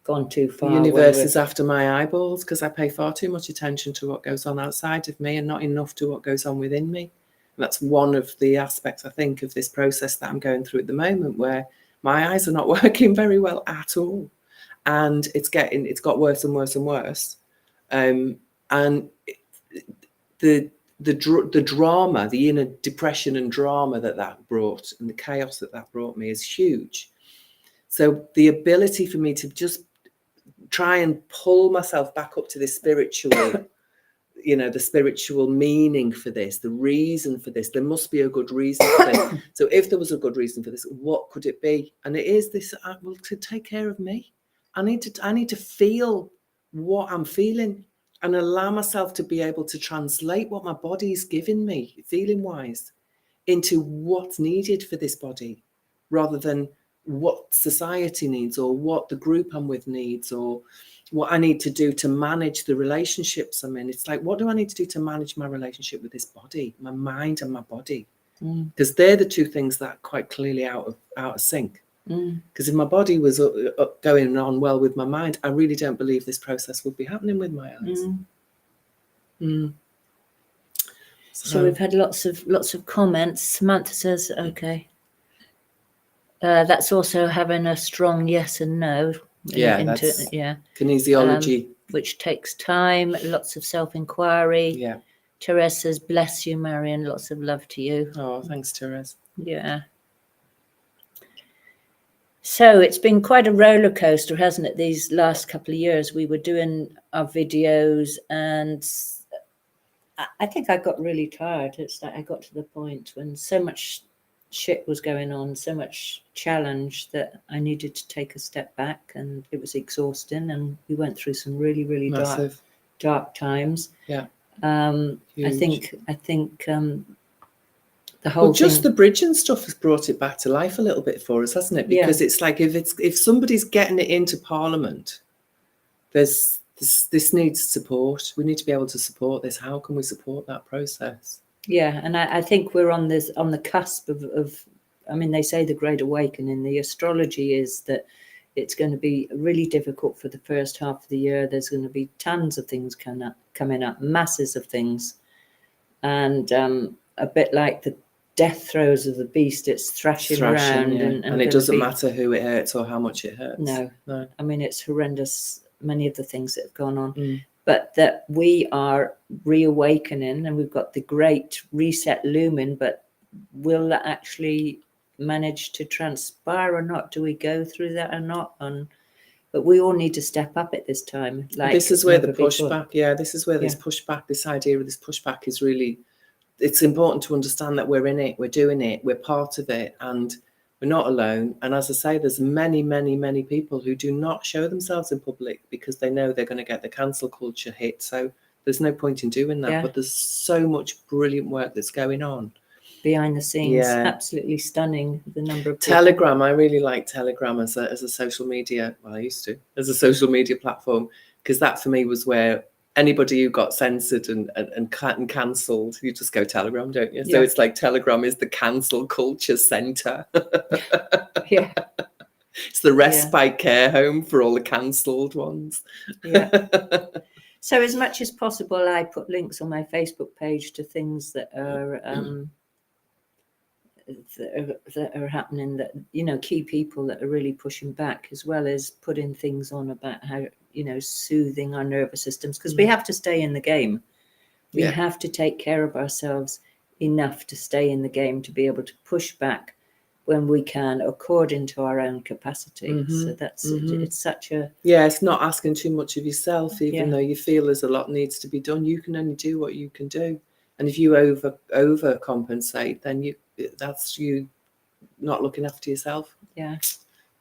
B: gone too far.
A: The universe is after my eyeballs because I pay far too much attention to what goes on outside of me and not enough to what goes on within me. And that's one of the aspects, I think, of this process that I'm going through at the moment, where my eyes are not working very well at all, and it's got worse and worse and worse. And the drama, the inner depression and drama that brought, and the chaos that brought me is huge. So the ability for me to just try and pull myself back up to this spiritual, the spiritual meaning for this, the reason for this, there must be a good reason for this. So if there was a good reason for this, what could it be? And it is this, to take care of me. I need to feel what I'm feeling, and allow myself to be able to translate what my body is giving me, feeling-wise, into what's needed for this body, rather than what society needs or what the group I'm with needs or what I need to do to manage the relationships I'm in. It's like, what do I need to do to manage my relationship with this body, my mind and my body? Because they're the two things that are quite clearly out of sync. Because if my body was going on well with my mind, I really don't believe this process would be happening with my eyes.
B: So we've had lots of comments. Samantha says, okay. That's also having a strong yes and no.
A: That's kinesiology.
B: Which takes time, lots of self-inquiry.
A: Yeah.
B: Therese says, bless you, Marion. Lots of love to you.
A: Oh, thanks, Therese.
B: Yeah. So it's been quite a roller coaster, hasn't it? These last couple of years, we were doing our videos, and I think I got really tired. It's like I got to the point when so much shit was going on, so much challenge, that I needed to take a step back, and it was exhausting. And we went through some really, really dark times.
A: Yeah.
B: I think the whole
A: the bridge and stuff has brought it back to life a little bit for us, hasn't it? Because it's like if somebody's getting it into Parliament, this needs support. We need to be able to support this. How can we support that process?
B: Yeah, and I think we're on the cusp of. I mean, they say the Great Awakening. The astrology is that it's going to be really difficult for the first half of the year. There's going to be tons of things coming up, masses of things. And a bit like the death throes of the beast, it's thrashing around.
A: Yeah. And it doesn't matter who it hurts or how much it hurts.
B: No. I mean, it's horrendous, many of the things that have gone on. But that we are reawakening, and we've got the great reset looming, but will that actually manage to transpire or not? Do we go through that or not? But we all need to step up at this time. Like,
A: this is where the pushback, this is where this pushback, this idea of this pushback is really, it's important to understand that we're in it, we're doing it, we're part of it, and we're not alone. And as I say, there's many, many, many people who do not show themselves in public because they know they're going to get the cancel culture hit. So there's no point in doing that. But there's so much brilliant work that's going on
B: behind the scenes. Absolutely stunning, the number of people.
A: Telegram, I really like Telegram as a social media, well, I used to, as a social media platform, because that for me was where anybody who got censored and cancelled, you just go Telegram, don't you? So it's like Telegram is the cancel culture centre. It's the respite care home for all the cancelled ones.
B: So as much as possible, I put links on my Facebook page to things that are that are happening, that, you know, key people that are really pushing back, as well as putting things on about how, you know, soothing our nervous systems, because we have to stay in the game. We have to take care of ourselves enough to stay in the game, to be able to push back when we can, according to our own capacity. So that's it's such a
A: it's not asking too much of yourself, even though you feel there's a lot needs to be done. You can only do what you can do, and if you overcompensate, then that's you not looking after yourself.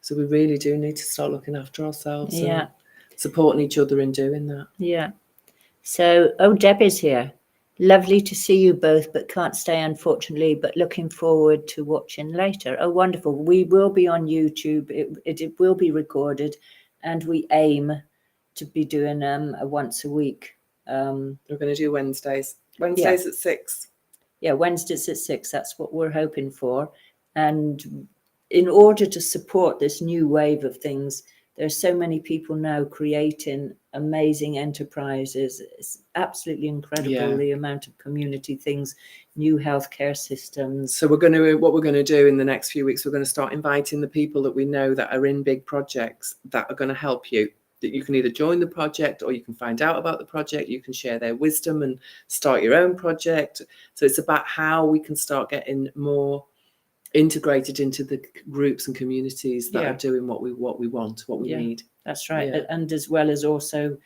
A: So we really do need to start looking after ourselves and supporting each other in doing that.
B: So Debbie's here. Lovely to see you both, but can't stay, unfortunately, but looking forward to watching later. Oh, wonderful. We will be on YouTube. It will be recorded, and we aim to be doing a once a week.
A: We're going to do Wednesdays at 6.
B: Wednesdays at 6. That's what we're hoping for. And in order to support this new wave of things, there's so many people now creating amazing enterprises. It's absolutely incredible, the amount of community things, new healthcare systems.
A: So what we're going to do in the next few weeks, we're going to start inviting the people that we know that are in big projects that are going to help you. That you can either join the project, or you can find out about the project. You can share their wisdom and start your own project. So it's about how we can start getting more integrated into the groups and communities that are doing what we want, what we need.
B: That's right. And as well as also,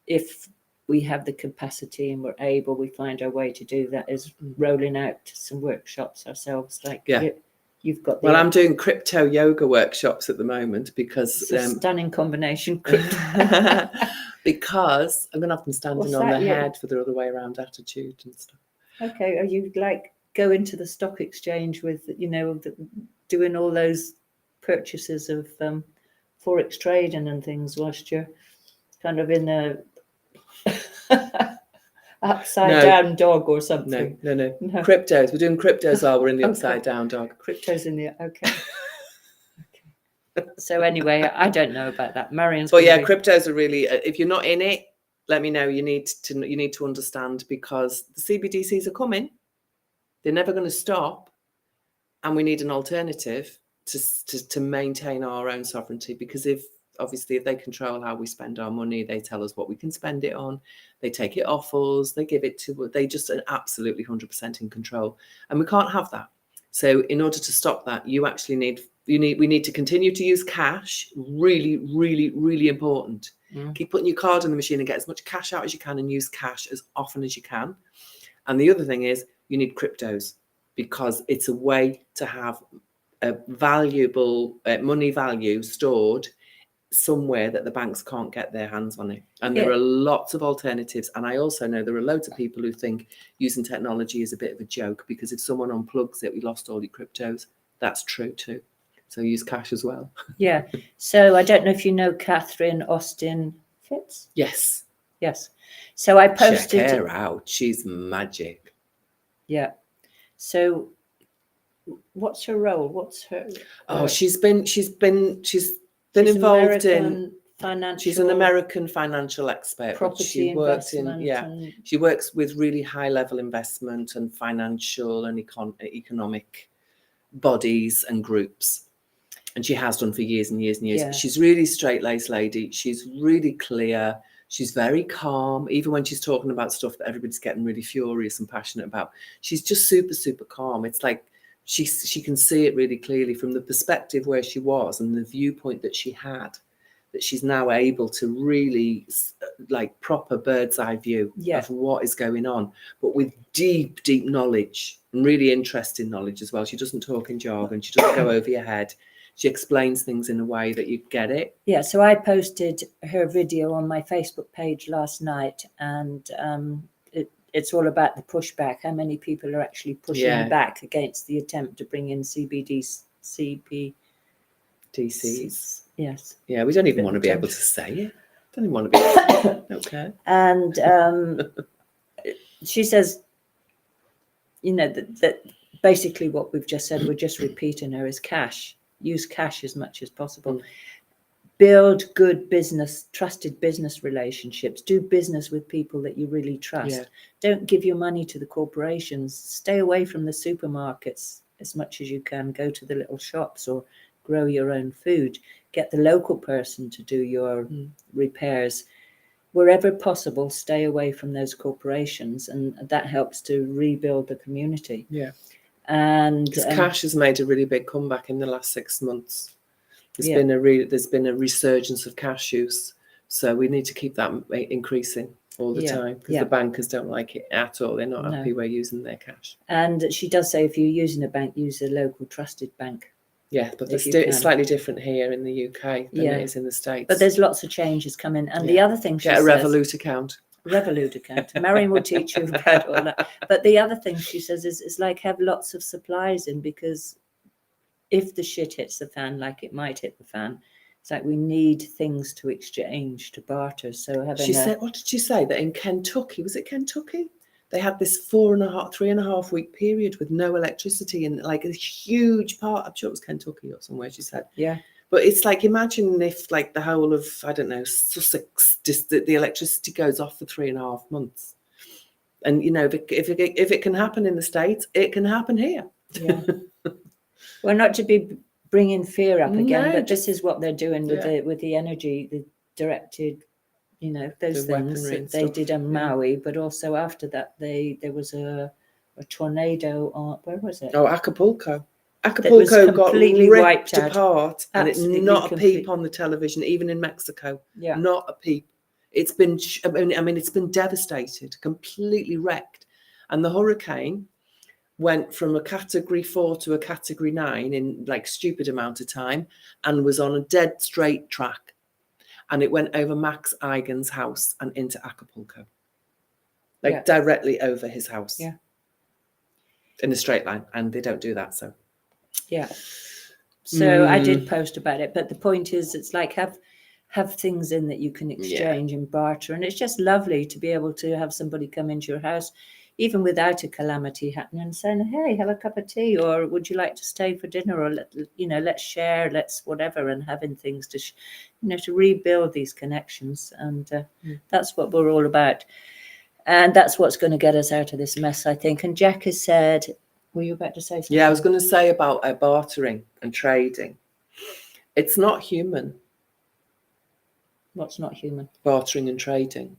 B: if we have the capacity and we're able, we find our way to do that, is rolling out some workshops ourselves. Like you've got
A: I'm doing crypto yoga workshops at the moment because
B: it's a stunning combination.
A: Because I'm going to have them standing on their head for the other way around attitude and stuff.
B: Okay, are you like go into the stock exchange with, you know, doing all those purchases of forex trading and things whilst you're kind of in a upside down dog or something?
A: No. Cryptos. We're doing cryptos while we're in the upside down dog.
B: Cryptos in the okay. So anyway, I don't know about that. Marian's.
A: But cryptos are really. If you're not in it, let me know. You need to understand, because the CBDCs are coming. They're never going to stop, and we need an alternative to maintain our own sovereignty. Because if they control how we spend our money, they tell us what we can spend it on, they take it off us, they give it to, they just are absolutely 100% in control, and we can't have that. So in order to stop that, we need to continue to use cash. Really, really, really important. Keep putting your card in the machine and get as much cash out as you can, and use cash as often as you can. And the other thing is, you need cryptos, because it's a way to have a valuable money value stored somewhere that the banks can't get their hands on it. And there are lots of alternatives. And I also know there are loads of people who think using technology is a bit of a joke, because if someone unplugs it, we lost all your cryptos. That's true too. So use cash as well.
B: So I don't know if you know Catherine Austin Fitz.
A: Yes.
B: So I posted.
A: Check her out. She's magic.
B: So what's her role? What's her?
A: She's been involved in
B: financial.
A: She's an American financial expert.
B: Property investment.
A: She works with really high level investment and financial and economic bodies and groups. And she has done for years and years and years.
B: Yeah.
A: She's really straight-laced lady. She's really clear. She's very calm, even when she's talking about stuff that everybody's getting really furious and passionate about. She's just super, super calm. It's like she can see it really clearly from the perspective where she was and the viewpoint that she had, that she's now able to really like proper bird's eye view of what is going on, but with deep, deep knowledge and really interesting knowledge as well. She doesn't talk in jargon. She doesn't go over your head. She explains things in a way that you get it.
B: Yeah, so I posted her video on my Facebook page last night, and it's all about the pushback, how many people are actually pushing back against the attempt to bring in CBDCs. Yes.
A: Yeah, we don't even want to be able to say it. Don't even want to be okay.
B: And she says, you know, that basically what we've just said, we're just repeating her, is cash. Use cash as much as possible. Build good business, trusted business relationships. Do business with people that you really trust. Don't give your money to the corporations. Stay away from the supermarkets as much as you can. Go to the little shops or grow your own food. Get the local person to do your repairs. Wherever possible, stay away from those corporations, and that helps to rebuild the community.
A: Yeah.
B: And
A: cash has made a really big comeback in the last 6 months. There's been a resurgence of cash use, so we need to keep that increasing all the time, because the bankers don't like it at all. They're not happy we're using their cash.
B: And she does say, if you're using a bank, use a local trusted bank.
A: Yeah, but it's slightly different here in the UK than it is in the States.
B: But there's lots of changes coming. And the other thing she says...
A: Get a Revolut account.
B: Revolut account. Marion will teach you about all that. But the other thing she says is like, have lots of supplies in, because if the shit hits the fan, like it might hit the fan, it's like we need things to exchange, to barter. So having
A: said, what did she say? That in Kentucky, was it Kentucky? They had this 3.5 week period with no electricity, and like a huge part, I'm sure it was Kentucky or somewhere, she said.
B: Yeah.
A: But it's like, imagine if like the whole of, I don't know, Sussex, just the electricity goes off for 3.5 months. And, you know, if it can happen in the States, it can happen here.
B: Yeah. Well, not to be bringing fear up again, but this is what they're doing with the energy, the directed, you know, those things that they did in Maui, but also after that, there was a tornado on, where was it?
A: Oh, Acapulco. Acapulco got ripped apart, and it's not a peep on the television, even in Mexico. Yeah, not a peep. It's been, I mean, it's been devastated, completely wrecked, and the hurricane went from a category 4 to a category 9 in like stupid amount of time, and was on a dead straight track, and it went over Max Eigen's house and into Acapulco, like directly over his house. Yeah, in a straight line, and they don't do that, so.
B: Yeah. So I did post about it, but the point is, it's like have things in that you can exchange and barter, and it's just lovely to be able to have somebody come into your house, even without a calamity happening, and saying, "Hey, have a cup of tea," or "Would you like to stay for dinner?" Or let's share, let's whatever, and having things to, to rebuild these connections, and that's what we're all about, and that's what's going to get us out of this mess, I think. And Jack has said. Were you about to say something?
A: Yeah, I was going to say about bartering and trading. It's not human.
B: What's not human?
A: Bartering and trading.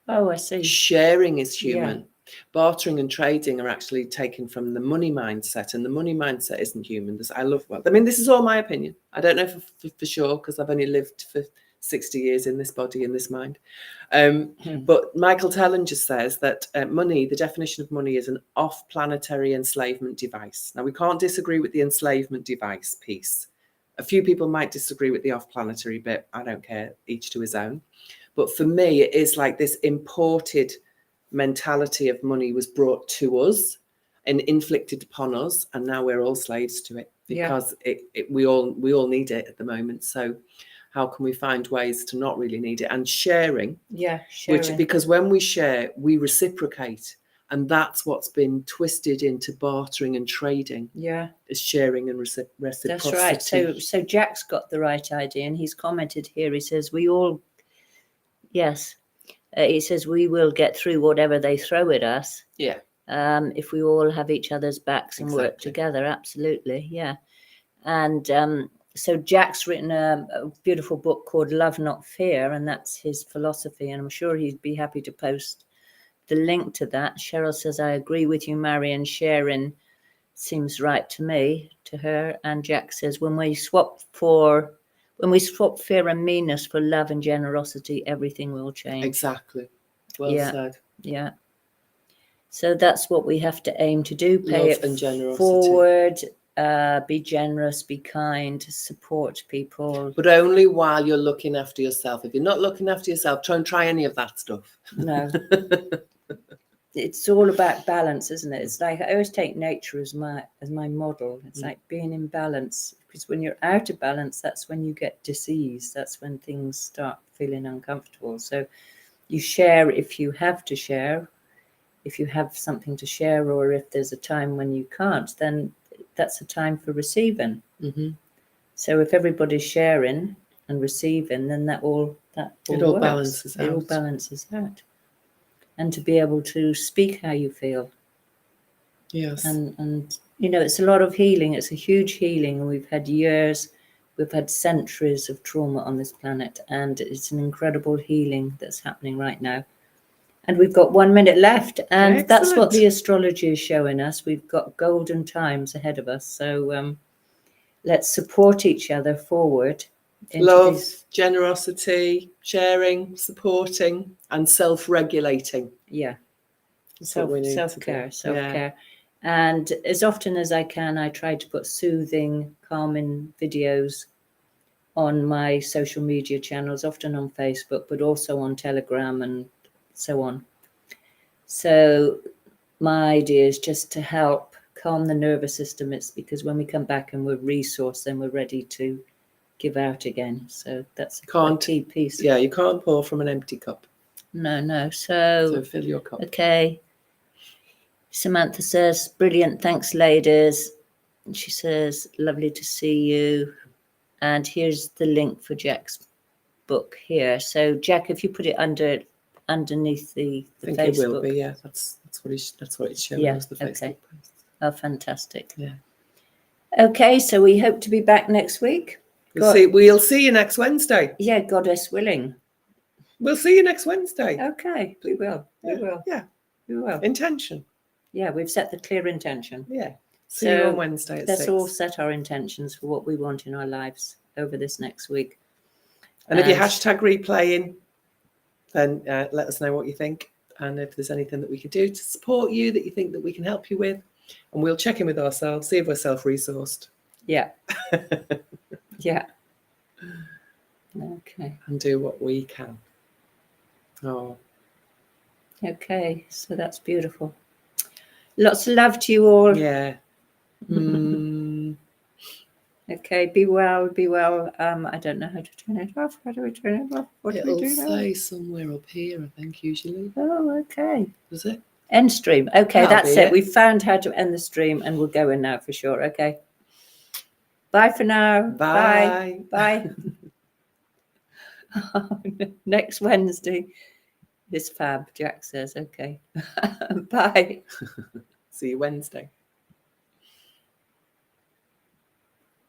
B: Oh, I see.
A: Sharing is human. Yeah. Bartering and trading are actually taken from the money mindset, and the money mindset isn't human. This is all my opinion. I don't know for sure, because I've only lived for 60 years in this body, in this mind. But Michael Tellinger says that money, the definition of money, is an off-planetary enslavement device. Now, we can't disagree with the enslavement device piece. A few people might disagree with the off-planetary bit. I don't care, each to his own. But for me, it is like this imported mentality of money was brought to us and inflicted upon us, and now we're all slaves to it, because we all need it at the moment. So how can we find ways to not really need it? And sharing.
B: Yeah, sharing.
A: Because when we share, we reciprocate. And that's what's been twisted into bartering and trading.
B: Yeah.
A: Is sharing and reciprocity.
B: That's right. So Jack's got the right idea, and he's commented here. He says, he says, we will get through whatever they throw at us.
A: Yeah.
B: If we all have each other's backs and work together. Absolutely. Yeah. And so Jack's written a beautiful book called Love Not Fear, and that's his philosophy. And I'm sure he'd be happy to post the link to that. Cheryl says, I agree with you, Marion. Sharing seems right to me, to her. And Jack says, when we swap fear and meanness for love and generosity, everything will change.
A: Exactly. Well said.
B: Yeah. So that's what we have to aim to do. Pay
A: love
B: it
A: and generosity
B: forward. Be generous, be kind, support people.
A: But only while you're looking after yourself. If you're not looking after yourself, try any of that stuff.
B: No. It's all about balance, isn't it? It's like I always take nature as my model. It's like being in balance, because when you're out of balance, that's when you get disease. That's when things start feeling uncomfortable. So you share if you have to share, if you have something to share, or if there's a time when you can't, then that's a time for receiving.
A: Mm-hmm.
B: So if everybody's sharing and receiving, then it all
A: balances out.
B: It all balances out. And to be able to speak how you feel.
A: Yes.
B: And it's a lot of healing. It's a huge healing. And we've had centuries of trauma on this planet, and it's an incredible healing that's happening right now. And we've got 1 minute left, and
A: Excellent.
B: That's what the astrology is showing us. We've got golden times ahead of us. So let's support each other forward.
A: Love, generosity, sharing, supporting, and self-regulating.
B: Yeah.
A: Self-care.
B: Yeah. And as often as I can, I try to put soothing, calming videos on my social media channels, often on Facebook, but also on Telegram and so on. So my idea is just to help calm the nervous system. It's because when we come back and we're resourced, then we're ready to give out again. So that's a key piece.
A: Yeah, you can't pour from an empty cup.
B: No. So
A: fill your cup.
B: Okay. Samantha says, brilliant. Thanks, ladies. And she says, lovely to see you. And here's the link for Jack's book here. So Jack, if you put it underneath the
A: I think
B: Facebook.
A: It will be, yeah. That's what it's showing us, the Facebook post.
B: Oh, fantastic.
A: Yeah.
B: Okay, so we hope to be back next week.
A: We'll see you next Wednesday.
B: Yeah, Goddess willing.
A: We'll see you next Wednesday.
B: Okay, we will.
A: Yeah.
B: We will.
A: Intention.
B: Yeah, we've set the clear intention.
A: Yeah. See you on Wednesday at 6.
B: Let's all set our intentions for what we want in our lives over this next week.
A: And if you hashtag replaying, then let us know what you think. And if there's anything that we can do to support you that you think that we can help you with. And we'll check in with ourselves, see if we're self-resourced.
B: Yeah. Yeah. Okay.
A: And do what we can. Oh.
B: Okay, so that's beautiful. Lots of love to you all.
A: Yeah.
B: Okay, be well. I don't know how to turn it off. How do we turn it off? What do we do now?
A: It'll say somewhere up here, I think, usually.
B: Oh, okay.
A: Does it?
B: End stream. Okay,
A: That'll
B: that's
A: be
B: it.
A: it.
B: We've found how to end the stream, and we'll go in now for sure. Okay. Bye for now.
A: Bye.
B: Bye. Next Wednesday. It's fab, Jack says. Okay. Bye.
A: See you Wednesday.